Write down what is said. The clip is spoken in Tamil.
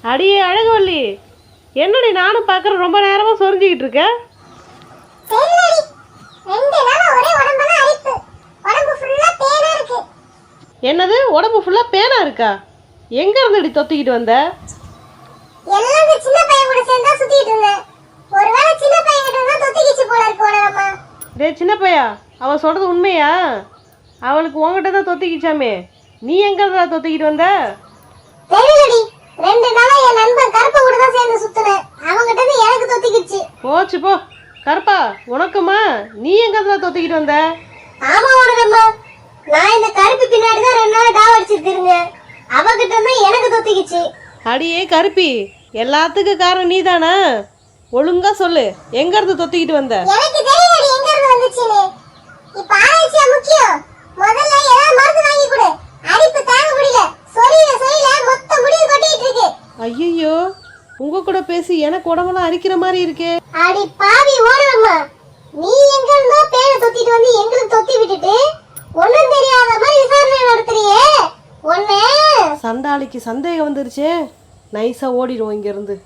அடியே அழகுவல்லி, என்னடி நானும் பார்க்குற ரொம்ப நேரமாக சொரிஞ்சிக்கிட்டு இருக்கேன். என்னது உடம்பு ஃபுல்லாக பேனா இருக்கா? எங்கே இருந்துடி தொத்திக்கிட்டு வந்த? டே சின்ன பையா, அவன் சொல்கிறது உண்மையா? அவளுக்கு உங்ககிட்ட தான் தொத்திக்கிச்சாமே, நீ எங்கே இருந்தா தொத்திக்கிட்டு வந்த? போச்சு போ கருப்பா, உனக்குமா? நீ எங்க இருந்தா தொத்திக்கிட்டு வந்த? ஆமா உனக்கம்மா, நான் இந்த கருப்பு பின்னாடி தான் 2 நாள் டாவ் அடிச்சிருக்கீங்க. அவகிட்ட தான் எனக்கு தொத்திக்கிச்சு. அடியே கருப்பி, எல்லாத்துக்கும் காரணம் நீ தானா? ஒழுங்கா சொல்லு, எங்க இருந்து தொத்திக்கிட்டு வந்த? எனக்கு தெரியலடி எங்க இருந்து வந்துச்சுன்னு. இப்ப ஆராய்ச்சியா முக்கியம். முதல்ல ஏதாவது மருந்து வாங்கி கொடு. அடிப்பு தாங்க முடியல. சொரியில மொத்த முடியும் கொட்டிட்டு இருக்கு. ஐயோ, உங்க கூட பேசி எனக்கு உடம்பெல்லாம் அரிக்கிற மாதிரி இருக்கே. அடி பாவி ஓடுறம்மா, நீ எங்க இருந்தோ பேரை தொத்திட்டு வந்து எங்களுக்கு தொத்தி விட்டுட்டு ஒண்ணும் தெரியாத மாதிரி விசாரணை நடத்துறியே. ஒண்ணு சண்டாளிக்கு சந்தேகம் வந்துருச்சே, நைஸா ஓடிடுவோம் இங்க இருந்து.